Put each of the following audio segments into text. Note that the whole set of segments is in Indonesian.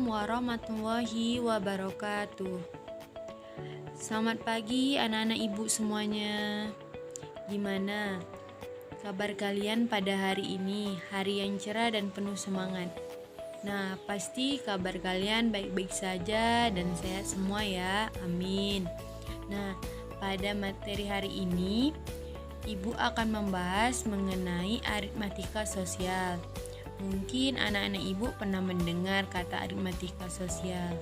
warahmatullahi wabarakatuh. Selamat pagi anak-anak ibu semuanya. Gimana kabar kalian pada hari ini? Hari yang cerah dan penuh semangat. Nah, pasti kabar kalian baik-baik saja dan sehat semua ya. Amin. Nah, pada materi hari ini Ibu akan membahas mengenai aritmatika sosial. Mungkin anak-anak ibu pernah mendengar kata aritmatika sosial.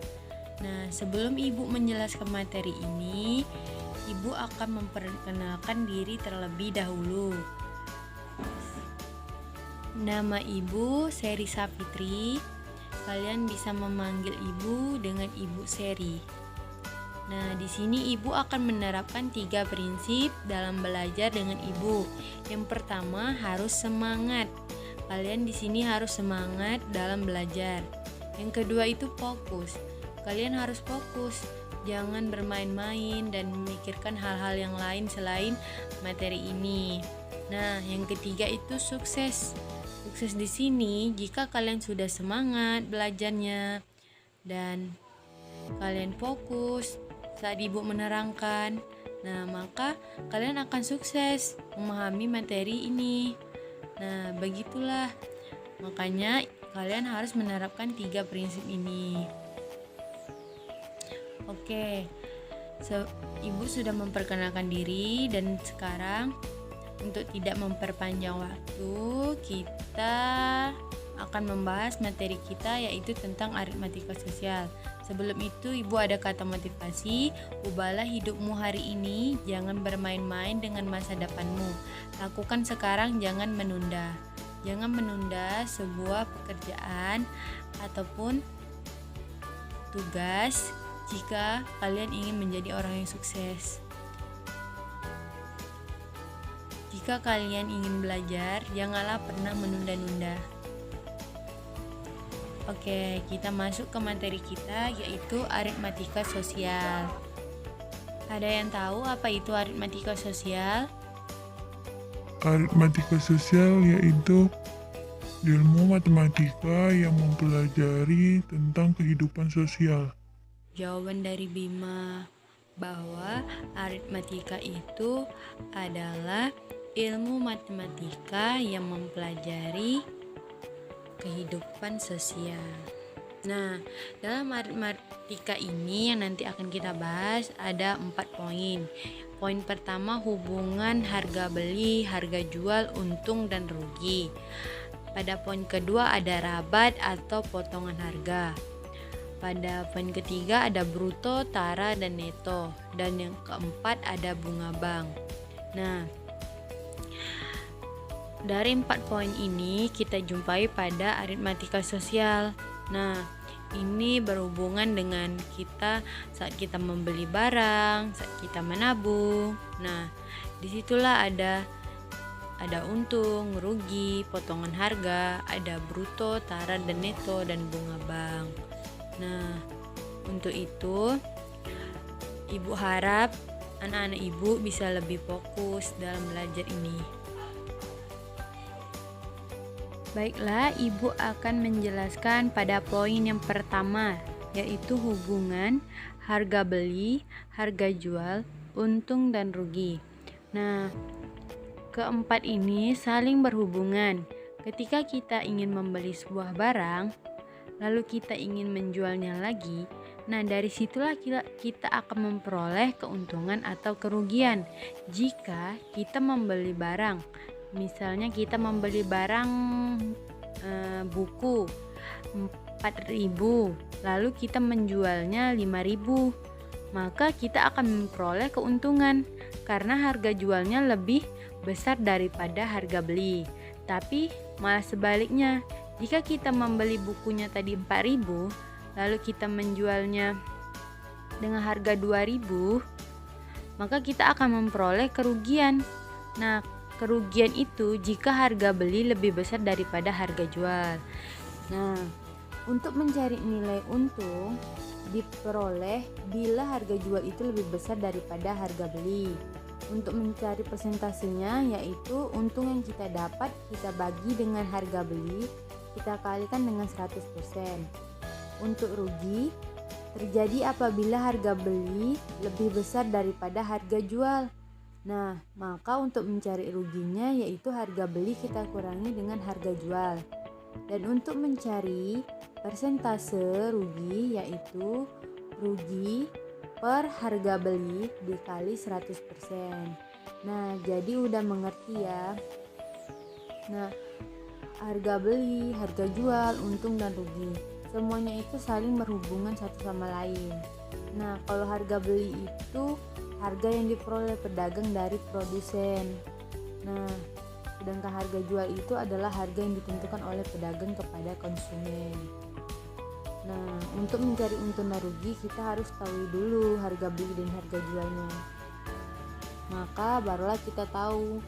Nah, sebelum ibu menjelaskan materi ini, ibu akan memperkenalkan diri terlebih dahulu. Nama ibu Seri Sapitri. Kalian bisa memanggil ibu dengan Ibu Seri. Nah, di sini ibu akan menerapkan 3 prinsip dalam belajar dengan ibu. Yang pertama, harus semangat. Kalian di sini harus semangat dalam belajar. Yang kedua itu fokus. Kalian harus fokus. Jangan bermain-main dan memikirkan hal-hal yang lain selain materi ini. Nah, yang ketiga itu sukses. Sukses di sini jika kalian sudah semangat belajarnya dan kalian fokus saat ibu menerangkan. Nah, maka kalian akan sukses memahami materi ini. Nah, begitulah. Makanya kalian harus menerapkan 3 prinsip ini. Oke. Ibu sudah memperkenalkan diri dan sekarang untuk tidak memperpanjang waktu, kita akan membahas materi kita yaitu tentang aritmatika sosial. Sebelum itu, ibu ada kata motivasi. Ubahlah hidupmu hari ini, jangan bermain-main dengan masa depanmu. Lakukan sekarang, jangan menunda. Jangan menunda sebuah pekerjaan ataupun tugas jika kalian ingin menjadi orang yang sukses. Jika kalian ingin belajar, janganlah pernah menunda-nunda. Oke, kita masuk ke materi kita yaitu aritmatika sosial. Ada yang tahu apa itu aritmatika sosial? Aritmatika sosial yaitu ilmu matematika yang mempelajari tentang kehidupan sosial. Jawaban dari Bima bahwa aritmatika itu adalah ilmu matematika yang mempelajari kehidupan sosial. Nah, dalam aritmatika ini yang nanti akan kita bahas ada 4 poin. Poin pertama, hubungan harga beli, harga jual, untung dan rugi. Pada poin kedua ada rabat atau potongan harga. Pada poin ketiga ada bruto, tara, dan neto. Dan yang keempat ada bunga bank. Nah, dari 4 poin ini kita jumpai pada aritmatika sosial. Nah, ini berhubungan dengan kita saat kita membeli barang, saat kita menabung. Nah, disitulah ada untung, rugi, potongan harga, ada bruto, tara, dan neto, dan bunga bank. Nah, untuk itu ibu harap anak-anak ibu bisa lebih fokus dalam belajar ini. Baiklah, ibu akan menjelaskan pada poin yang pertama, yaitu hubungan harga beli, harga jual, untung dan rugi. Nah, keempat ini saling berhubungan. Ketika kita ingin membeli sebuah barang, lalu kita ingin menjualnya lagi, nah dari situlah kita akan memperoleh keuntungan atau kerugian. Jika kita membeli barang, misalnya kita membeli barang buku 4.000, lalu kita menjualnya 5.000, maka kita akan memperoleh keuntungan karena harga jualnya lebih besar daripada harga beli. Tapi malah sebaliknya, jika kita membeli bukunya tadi 4.000, lalu kita menjualnya dengan harga 2.000, maka kita akan memperoleh kerugian. Nah, kerugian itu jika harga beli lebih besar daripada harga jual. Nah, untuk mencari nilai untung diperoleh bila harga jual itu lebih besar daripada harga beli. Untuk mencari persentasenya, yaitu untung yang kita dapat kita bagi dengan harga beli, kita kalikan dengan 100%. Untuk rugi terjadi apabila harga beli lebih besar daripada harga jual. Nah, maka untuk mencari ruginya yaitu harga beli kita kurangi dengan harga jual. Dan untuk mencari persentase rugi yaitu rugi per harga beli dikali 100%. Nah, jadi udah mengerti ya. Nah, harga beli, harga jual, untung dan rugi, semuanya itu saling berhubungan satu sama lain. Nah, kalau harga beli itu harga yang diperoleh pedagang dari produsen. Nah, sedangkan harga jual itu adalah harga yang ditentukan oleh pedagang kepada konsumen. Nah, untuk mencari untung dan rugi kita harus tahu dulu harga beli dan harga jualnya. Maka barulah kita tahu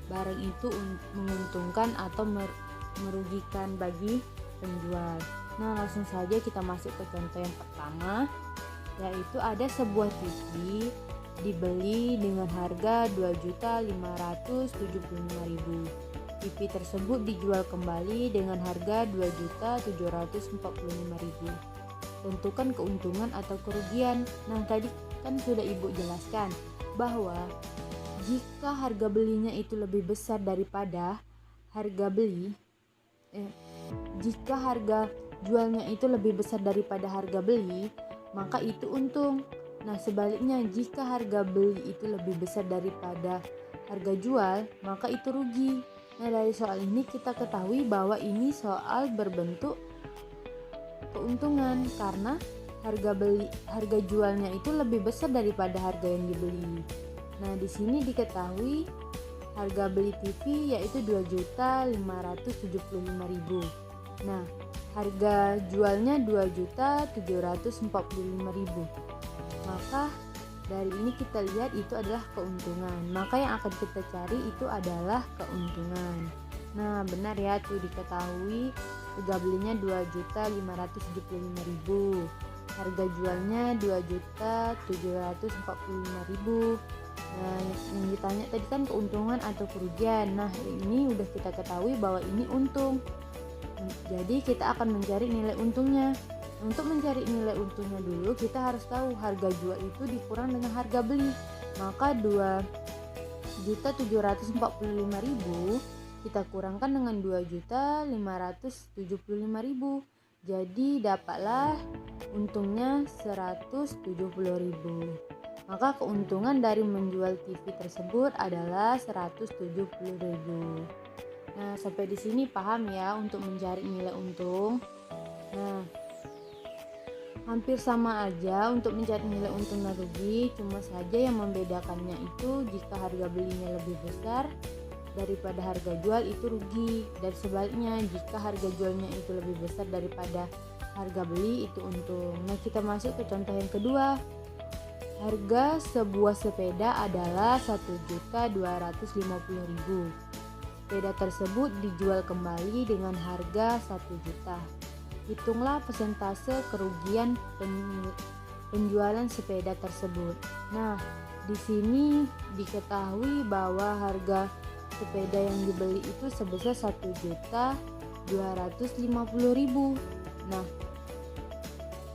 barang itu menguntungkan atau merugikan bagi penjual. Nah, langsung saja kita masuk ke contoh yang pertama, yaitu ada sebuah TV dibeli dengan harga 2.575.000. TV tersebut dijual kembali dengan harga 2.745.000. Tentukan keuntungan atau kerugian. Nah, tadi kan sudah Ibu jelaskan bahwa jika harga belinya itu lebih besar daripada harga beli, jika harga jualnya itu lebih besar daripada harga beli, maka itu untung. Nah, sebaliknya jika harga beli itu lebih besar daripada harga jual, maka itu rugi. Nah, dari soal ini kita ketahui bahwa ini soal berbentuk keuntungan karena harga jualnya itu lebih besar daripada harga yang dibeli. Nah, di sini diketahui harga beli TV yaitu 2.575.000. Nah, harga jualnya 2.745.000. Maka dari ini kita lihat itu adalah keuntungan. Maka yang akan kita cari itu adalah keuntungan. Nah, benar ya, tuh diketahui harga belinya 2.575.000. Harga jualnya 2.745.000. Nah, yang ditanya tadi kan keuntungan atau kerugian. Nah, ini udah kita ketahui bahwa ini untung. Jadi kita akan mencari nilai untungnya. Untuk mencari nilai untungnya dulu kita harus tahu harga jual itu dikurang dengan harga beli. Maka 2.745.000 kita kurangkan dengan 2.575.000. Jadi dapatlah untungnya 170.000. Maka keuntungan dari menjual TV tersebut adalah 170.000. Nah, sampai di sini paham ya untuk mencari nilai untung. Nah, hampir sama aja untuk mencari nilai untung dan rugi, cuma saja yang membedakannya itu jika harga belinya lebih besar daripada harga jual itu rugi, dan sebaliknya jika harga jualnya itu lebih besar daripada harga beli itu untung. Nah, kita masuk ke contoh yang kedua. Harga sebuah sepeda adalah 1.250.000. Sepeda tersebut dijual kembali dengan harga 1 juta. Hitunglah persentase kerugian penjualan sepeda tersebut. Nah, di sini diketahui bahwa harga sepeda yang dibeli itu sebesar 1.250.000. Nah,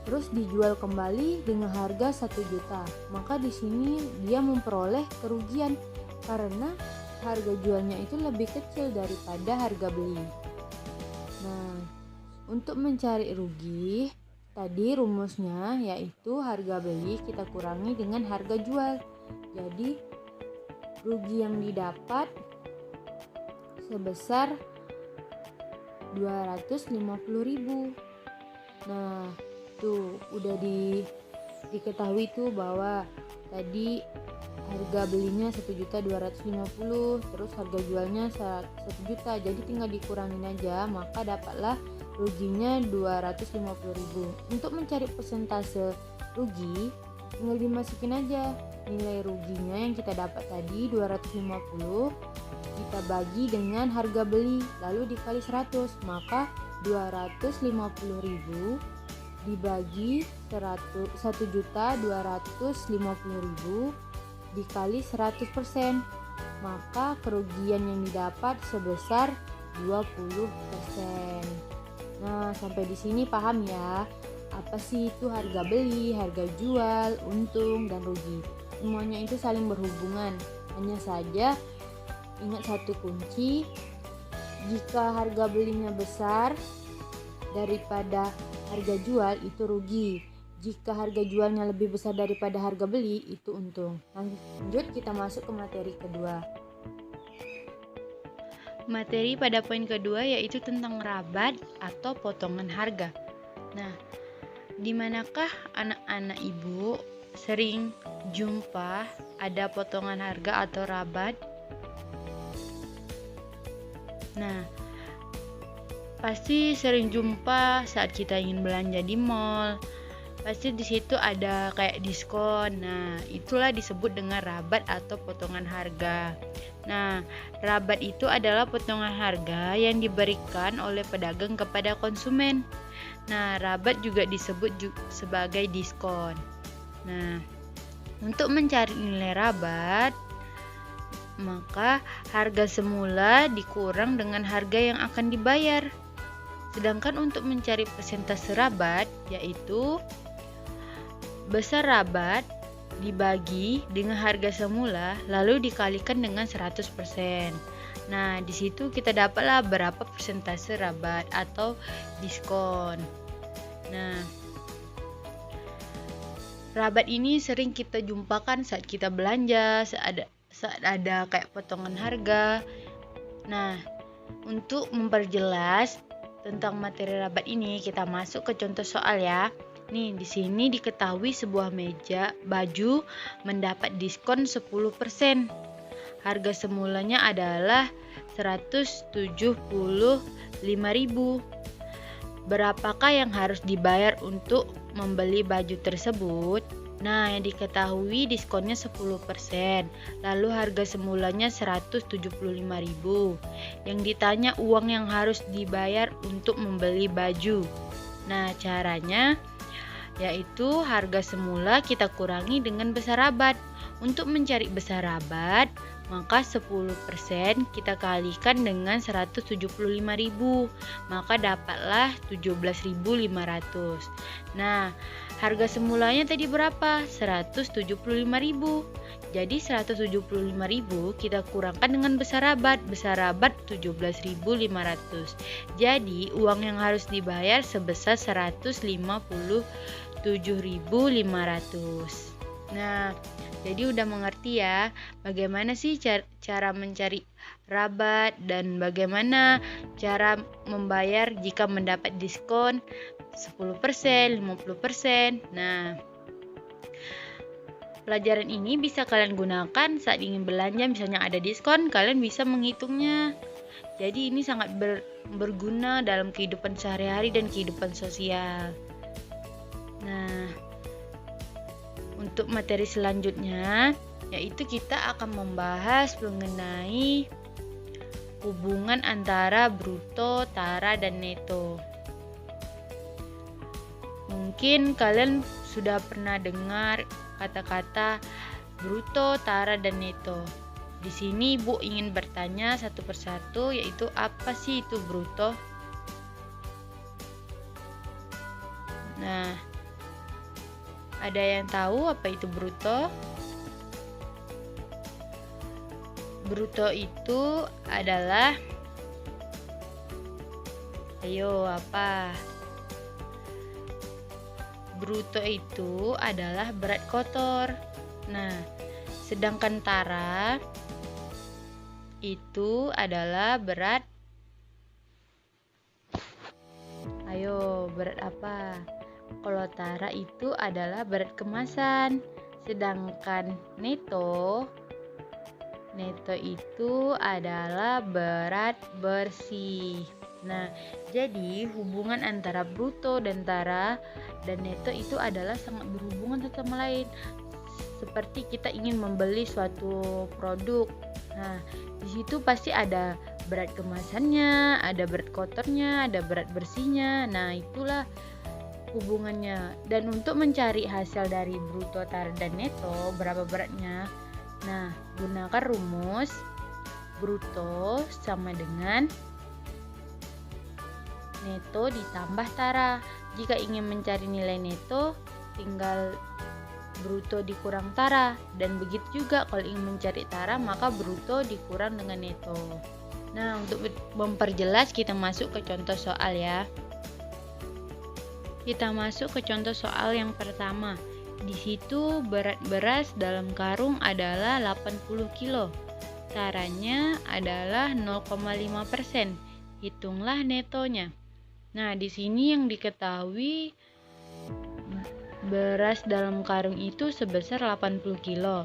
terus dijual kembali dengan harga 1 juta. Maka di sini dia memperoleh kerugian karena harga jualnya itu lebih kecil daripada harga beli. Nah, untuk mencari rugi, tadi rumusnya yaitu harga beli kita kurangi dengan harga jual. Jadi rugi yang didapat sebesar 250.000. Nah, tuh udah diketahui tuh bahwa tadi harga belinya 1.250.000, terus harga jualnya 1 juta, jadi tinggal dikurangin aja, maka dapatlah ruginya 250.000. Untuk mencari persentase rugi tinggal dimasukin aja nilai ruginya yang kita dapat tadi 250 kita bagi dengan harga beli lalu dikali 100, maka 250.000 dibagi 1.250.000 dikali 100%, maka kerugian yang didapat sebesar 20%. Nah, sampai di sini paham ya? Apa sih itu harga beli, harga jual, untung, dan rugi? Semuanya itu saling berhubungan. Hanya saja ingat satu kunci, jika harga belinya besar daripada harga jual itu rugi. Jika harga jualnya lebih besar daripada harga beli itu untung. Lanjut kita masuk ke materi kedua. Materi pada poin kedua yaitu tentang rabat atau potongan harga. Nah, di manakah anak-anak ibu sering jumpa ada potongan harga atau rabat? Nah, pasti sering jumpa saat kita ingin belanja di mall. Pasti di situ ada kayak diskon. Nah, itulah disebut dengan rabat atau potongan harga. Nah, rabat itu adalah potongan harga yang diberikan oleh pedagang kepada konsumen. Nah, rabat juga disebut sebagai diskon. Nah, untuk mencari nilai rabat, maka harga semula dikurang dengan harga yang akan dibayar. Sedangkan untuk mencari persentase rabat, yaitu besar rabat dibagi dengan harga semula lalu dikalikan dengan 100%. Nah, di situ kita dapatlah berapa persentase rabat atau diskon. Nah, rabat ini sering kita jumpakan saat kita belanja, saat ada kayak potongan harga. Nah, untuk memperjelas tentang materi rabat ini, kita masuk ke contoh soal ya. Nih, di sini diketahui sebuah meja baju mendapat diskon 10%. Harga semulanya adalah 175.000. Berapakah yang harus dibayar untuk membeli baju tersebut? Nah, yang diketahui diskonnya 10%. Lalu harga semulanya 175.000. Yang ditanya uang yang harus dibayar untuk membeli baju. Nah, caranya yaitu harga semula kita kurangi dengan besar rabat. Untuk mencari besar rabat, maka 10% kita kalikan dengan 175.000, maka dapatlah 17.500. Nah, harga semulanya tadi berapa? 175.000. Jadi 175.000 kita kurangkan dengan besar rabat. Besar rabat 17.500. Jadi uang yang harus dibayar sebesar 157.500. Nah, jadi udah mengerti ya bagaimana sih cara mencari rabat dan bagaimana cara membayar jika mendapat diskon 10%, 50%. Nah, pelajaran ini bisa kalian gunakan saat ingin belanja, misalnya ada diskon, kalian bisa menghitungnya. Jadi ini sangat berguna dalam kehidupan sehari-hari dan kehidupan sosial. Nah, untuk materi selanjutnya yaitu kita akan membahas mengenai hubungan antara bruto, tara, dan neto. Mungkin kalian sudah pernah dengar kata-kata bruto, tara, dan neto. Di sini Ibu ingin bertanya satu persatu, yaitu apa sih itu bruto? Nah, ada yang tahu apa itu bruto? Bruto itu adalah, ayo apa? Bruto itu adalah berat kotor. Nah, sedangkan tara itu adalah berat. Ayo, berat apa? Kalau tara itu adalah berat kemasan. Sedangkan neto itu adalah berat bersih. Nah, jadi hubungan antara bruto dan tara dan neto itu adalah sangat berhubungan satu sama lain. Seperti kita ingin membeli suatu produk. Nah, di situ pasti ada berat kemasannya, ada berat kotornya, ada berat bersihnya. Nah, itulah hubungannya. Dan untuk mencari hasil dari bruto, tara, dan neto, berapa beratnya? Nah, gunakan rumus bruto sama dengan neto ditambah tara. Jika ingin mencari nilai neto, tinggal bruto dikurang tara, dan begitu juga kalau ingin mencari tara maka bruto dikurang dengan neto. Nah, untuk memperjelas kita masuk ke contoh soal ya. Kita masuk ke contoh soal yang pertama. Di situ berat beras dalam karung adalah 80 kilo. Taranya adalah 0,5%. Hitunglah netonya. Nah, di sini yang diketahui beras dalam karung itu sebesar 80 kilo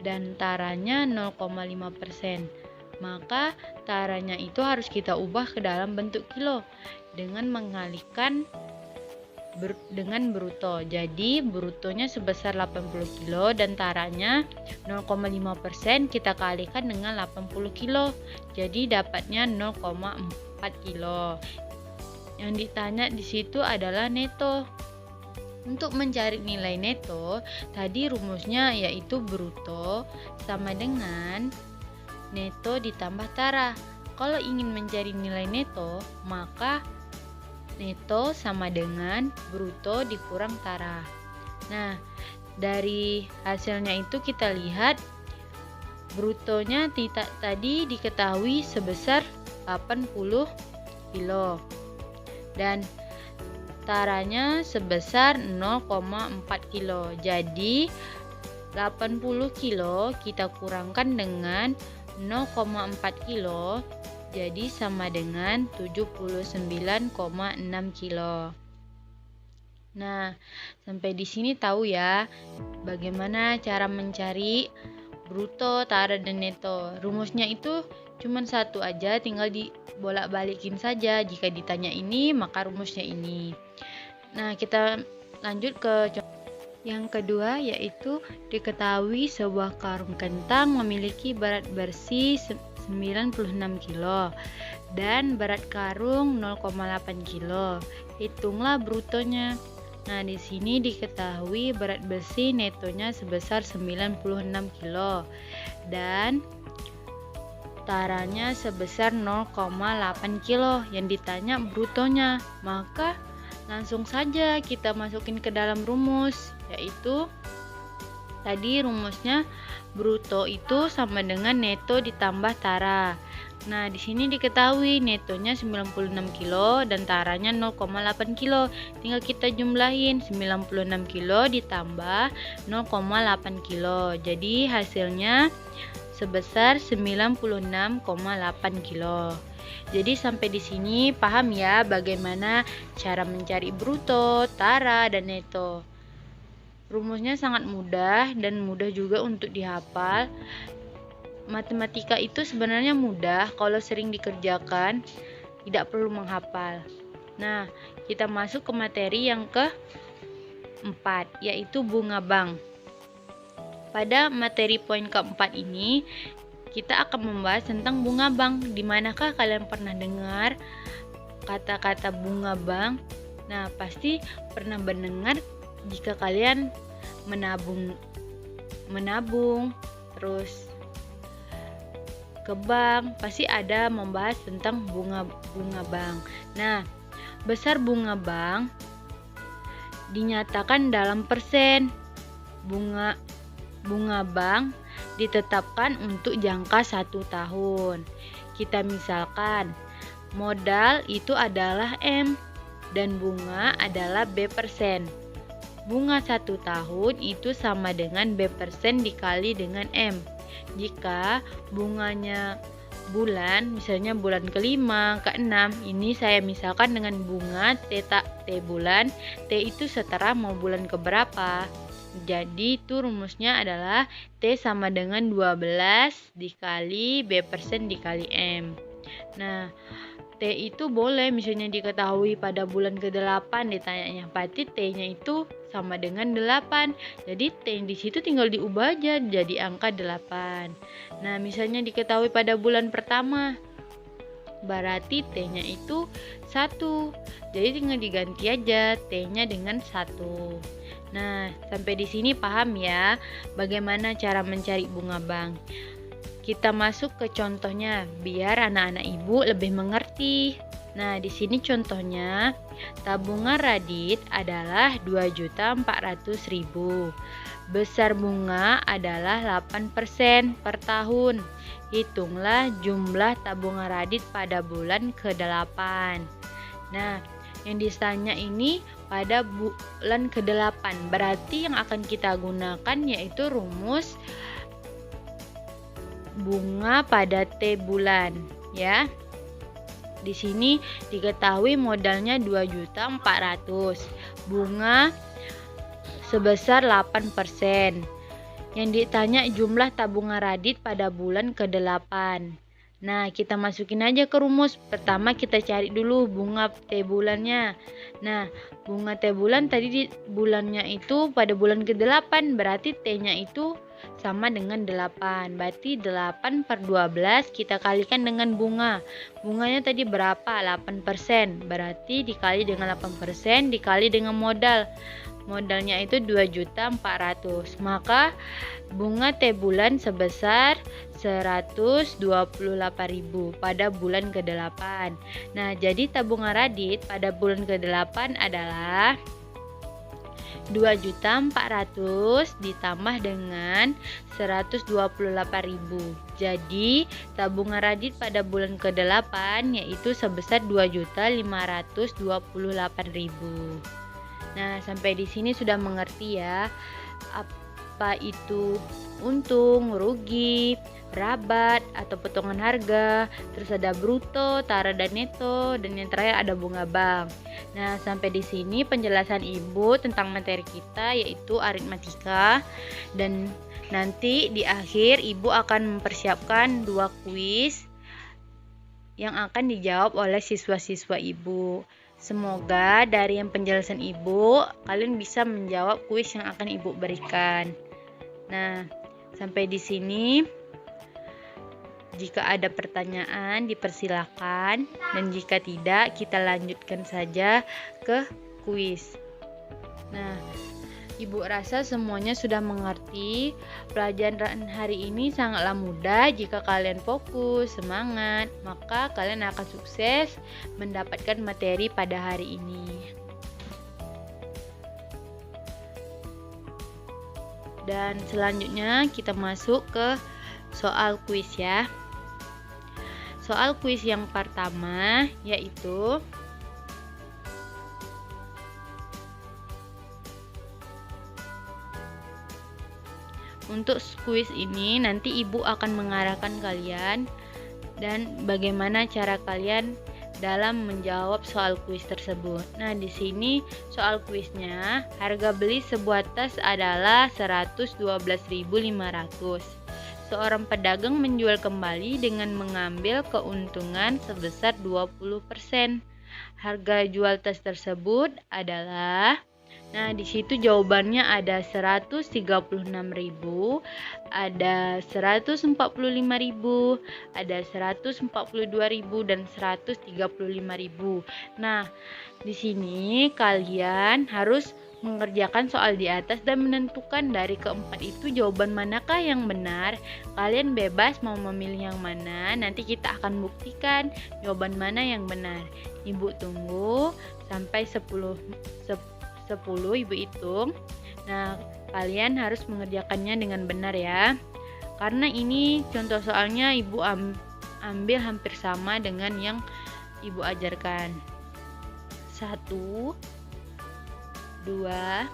dan taranya 0,5%. Maka taranya itu harus kita ubah ke dalam bentuk kilo dengan mengalihkan dengan bruto. Jadi brutonya sebesar 80 kilo dan taranya 0,5% kita kalikan dengan 80 kilo. Jadi dapatnya 0,4 kilo. Yang ditanya di situ adalah neto. Untuk mencari nilai neto, tadi rumusnya yaitu bruto sama dengan neto ditambah tara. Kalau ingin mencari nilai neto, maka neto sama dengan bruto dikurang tara. Nah, dari hasilnya itu kita lihat brutonya tadi diketahui sebesar 80 kilo dan taranya sebesar 0,4 kilo. Jadi 80 kilo kita kurangkan dengan 0,4 kilo, jadi sama dengan 79,6 kilo. Nah, sampai di sini tahu ya bagaimana cara mencari bruto, tara, dan neto. Rumusnya itu cuma satu aja, tinggal dibolak-balikin saja. Jika ditanya ini, maka rumusnya ini. Nah, kita lanjut ke yang kedua, yaitu diketahui sebuah karung kentang memiliki berat bersih 96 kilo dan berat karung 0,8 kilo. Hitunglah brutonya. Nah, di sini diketahui berat bersih netonya sebesar 96 kilo dan taranya sebesar 0,8 kilo. Yang ditanya brutonya, maka langsung saja kita masukin ke dalam rumus, yaitu tadi rumusnya bruto itu sama dengan neto ditambah tara. Nah, di sini diketahui netonya 96 kilo dan taranya 0,8 kilo. Tinggal kita jumlahin 96 kilo ditambah 0,8 kilo. Jadi hasilnya sebesar 96,8 kilo. Jadi sampai di sini paham ya bagaimana cara mencari bruto, tara, dan neto. Rumusnya sangat mudah dan mudah juga untuk dihafal. Matematika itu sebenarnya mudah kalau sering dikerjakan, tidak perlu menghafal. Nah, kita masuk ke materi yang keempat, yaitu bunga bank. Pada materi poin keempat ini, kita akan membahas tentang bunga bank. Di manakah kalian pernah dengar kata-kata bunga bank? Nah, pasti pernah mendengar jika kalian menabung, terus ke bank, pasti ada membahas tentang bunga bank. Nah, besar bunga bank dinyatakan dalam persen. Bunga bank ditetapkan untuk jangka 1 tahun. Kita misalkan modal itu adalah M dan bunga adalah B%. Bunga 1 tahun itu sama dengan B% dikali dengan M. Jika bunganya bulan, misalnya bulan ke-5, ke-6, ini saya misalkan dengan bunga T bulan, T itu setara mau bulan keberapa. Jadi itu rumusnya adalah T sama dengan 12 dikali B% dikali M. Nah, T itu boleh misalnya diketahui pada bulan ke-8 ditanyanya, berarti T-nya itu sama dengan 8. Jadi T di situ tinggal diubah aja jadi angka 8. Nah, misalnya diketahui pada bulan pertama, berarti T-nya itu 1. Jadi tinggal diganti aja T-nya dengan 1. Nah, sampai di sini paham ya bagaimana cara mencari bunga bank. Kita masuk ke contohnya biar anak-anak ibu lebih mengerti. Nah, di sini contohnya tabungan Radit adalah 2.400.000. Besar bunga adalah 8% per tahun. Hitunglah jumlah tabungan Radit pada bulan ke-8. Nah, yang ditanya ini pada bulan ke-8. Berarti yang akan kita gunakan yaitu rumus bunga pada T bulan, ya. Di sini diketahui modalnya 2.400.000. Bunga sebesar 8%. Yang ditanya jumlah tabungan Radit pada bulan ke-8. Nah, kita masukin aja ke rumus. Pertama kita cari dulu bunga T bulannya. Nah, bunga T bulan tadi di bulannya itu pada bulan ke-8, berarti T-nya itu sama dengan 8. Berarti 8 per 12 kita kalikan dengan bunga. Bunganya tadi berapa? 8%. Berarti dikali dengan 8% dikali dengan modal. Modalnya itu 2.400.000. Maka bunga T bulan sebesar 128.000 pada bulan ke-8. Nah, jadi tabungan Radit pada bulan ke-8 adalah 2.400.000 ditambah dengan 128.000. Jadi tabungan Radit pada bulan ke-8 yaitu sebesar 2.528.000. Nah, sampai di sini sudah mengerti ya apa itu untung, rugi, rabat atau potongan harga, terus ada bruto, tara dan neto, dan yang terakhir ada bunga bank. Nah, sampai di sini penjelasan Ibu tentang materi kita yaitu aritmatika, dan nanti di akhir Ibu akan mempersiapkan 2 kuis yang akan dijawab oleh siswa-siswa Ibu. Semoga dari yang penjelasan Ibu, kalian bisa menjawab kuis yang akan Ibu berikan. Nah, sampai di sini. Jika ada pertanyaan, dipersilakan, dan jika tidak, kita lanjutkan saja ke kuis. Nah, Ibu rasa semuanya sudah mengerti. Pelajaran hari ini sangatlah mudah. Jika kalian fokus, semangat, maka kalian akan sukses mendapatkan materi pada hari ini. Dan selanjutnya kita masuk ke soal kuis ya. Soal kuis yang pertama yaitu untuk kuis ini nanti Ibu akan mengarahkan kalian dan bagaimana cara kalian dalam menjawab soal kuis tersebut. Nah, di sini soal kuisnya, harga beli sebuah tas adalah 112.500. Seorang pedagang menjual kembali dengan mengambil keuntungan sebesar 20%. Harga jual tas tersebut adalah, nah di situ jawabannya ada 136.000, ada 145.000, ada 142.000 dan 135.000. Nah, di sini kalian harus mengerjakan soal di atas dan menentukan dari keempat itu jawaban manakah yang benar. Kalian bebas mau memilih yang mana, nanti kita akan buktikan jawaban mana yang benar. Ibu tunggu sampai 10 Ibu hitung. Nah, kalian harus mengerjakannya dengan benar ya. Karena ini contoh soalnya Ibu ambil hampir sama dengan yang Ibu ajarkan. 1 2 3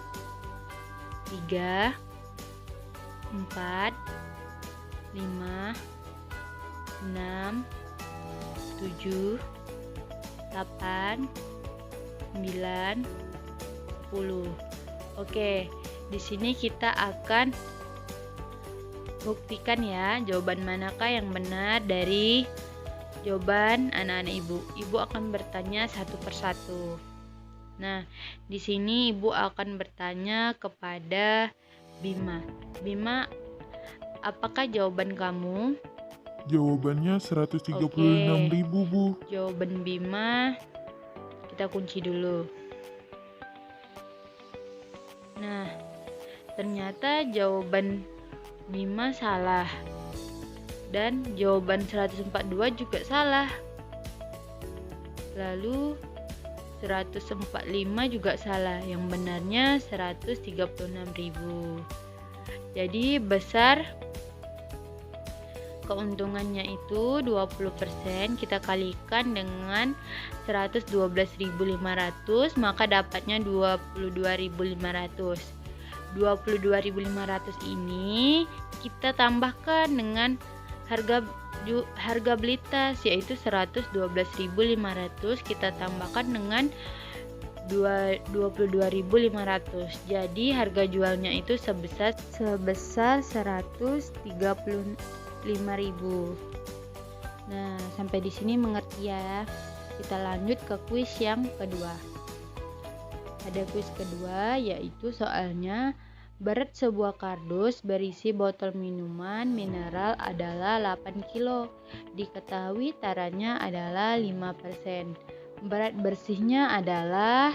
4 5 6 7 8 9 10. Oke, di sini kita akan buktikan ya jawaban manakah yang benar dari jawaban anak-anak Ibu. Ibu akan bertanya satu persatu. Nah, di sini Ibu akan bertanya kepada Bima. Bima, apakah jawaban kamu? Jawabannya 136.000, Bu. Jawaban Bima kita kunci dulu. Nah, ternyata jawaban Bima salah. Dan jawaban 142 juga salah. Lalu 145 juga salah, yang benarnya 136.000. Jadi besar keuntungannya itu 20%, kita kalikan dengan 112.500, maka dapatnya 22.500. 22.500 ini kita tambahkan dengan harga beli tas, yaitu 112.500, kita tambahkan dengan 22.500. Jadi harga jualnya itu sebesar 135.000. Nah, sampai di sini mengerti ya. Kita lanjut ke kuis yang kedua. Ada kuis kedua, yaitu soalnya berat sebuah kardus berisi botol minuman mineral adalah 8 kilo. Diketahui taranya adalah 5%. Berat bersihnya adalah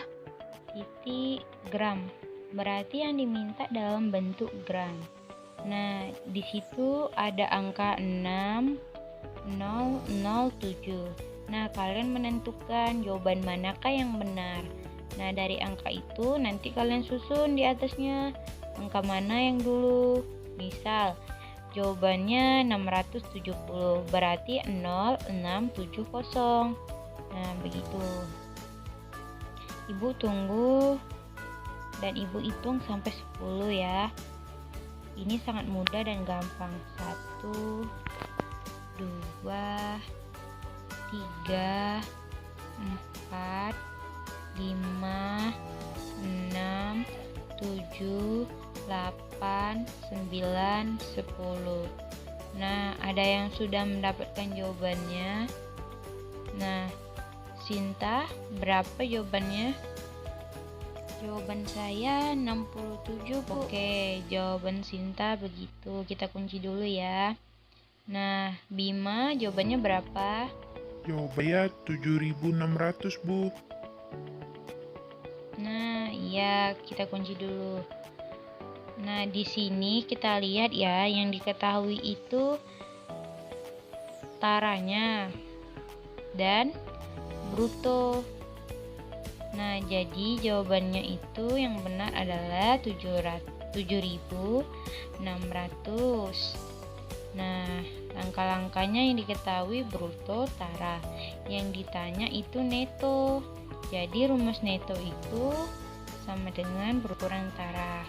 gram. Berarti yang diminta dalam bentuk gram. Nah, di situ ada angka 6007. Nah, kalian menentukan jawaban manakah yang benar. Nah, dari angka itu nanti kalian susun di atasnya angka mana yang dulu. Misal, jawabannya 670, berarti 0670. Nah, begitu. Ibu tunggu dan ibu hitung sampai 10 ya. Ini sangat mudah dan gampang. 1, 2, 3, 4, 5, 6, 7, 8, 9, 10. Nah, ada yang sudah mendapatkan jawabannya. Nah, Sinta, berapa jawabannya? Jawaban saya 67, Bu. Oke, jawaban Sinta begitu. Kita kunci dulu ya. Nah, Bima jawabannya berapa? Jawabannya 7.600, Bu. Nah, iya, kita kunci dulu. Nah, di sini kita lihat ya, yang diketahui itu taranya dan bruto. Nah, jadi jawabannya itu yang benar adalah 7.600. Nah, langkah-langkahnya yang diketahui bruto, tara. Yang ditanya itu neto. Jadi rumus neto itu sama dengan berkurang tara.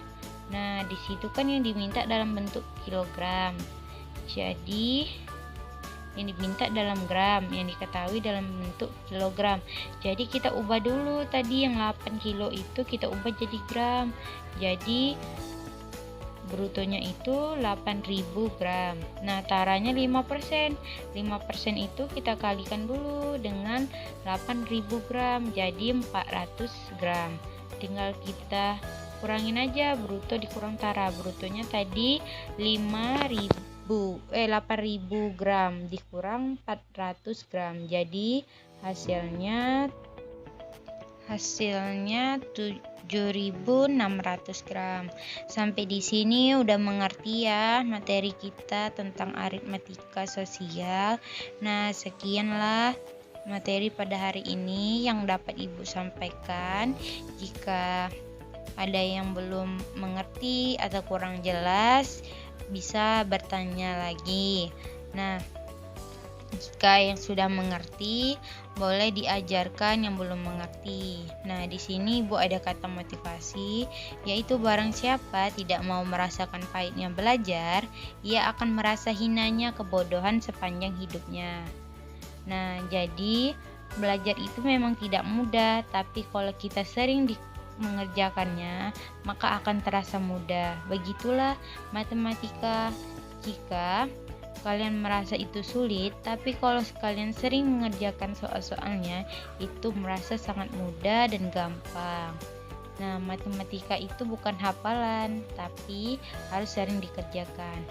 Nah, di situ kan yang diminta dalam bentuk kilogram. Jadi yang diminta dalam gram, yang diketahui dalam bentuk kilogram. Jadi kita ubah dulu, tadi yang 8 kilo itu kita ubah jadi gram. Jadi brutonya itu 8.000 gram. Nah, taranya 5%. 5% itu kita kalikan dulu dengan 8.000 gram, jadi 400 gram. Tinggal kita kurangin aja bruto dikurang tara. Brutonya tadi 8.000 gram dikurang 400 gram. Jadi hasilnya 7.600 gram. Sampai di sini udah mengerti ya materi kita tentang aritmatika sosial. Nah, sekianlah materi pada hari ini yang dapat Ibu sampaikan. Jika ada yang belum mengerti atau kurang jelas, bisa bertanya lagi. Nah, jika yang sudah mengerti, boleh diajarkan yang belum mengerti. Nah, di sini Ibu ada kata motivasi, yaitu barang siapa tidak mau merasakan pahitnya belajar, ia akan merasa hinanya kebodohan sepanjang hidupnya. Nah, jadi belajar itu memang tidak mudah, tapi kalau kita sering mengerjakannya, maka akan terasa mudah. Begitulah matematika. Jika kalian merasa itu sulit, tapi kalau kalian sering mengerjakan soal-soalnya, itu merasa sangat mudah dan gampang. Nah, matematika itu bukan hafalan, tapi harus sering dikerjakan.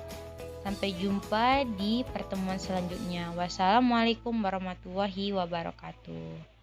Sampai jumpa di pertemuan selanjutnya. Wassalamualaikum warahmatullahi wabarakatuh.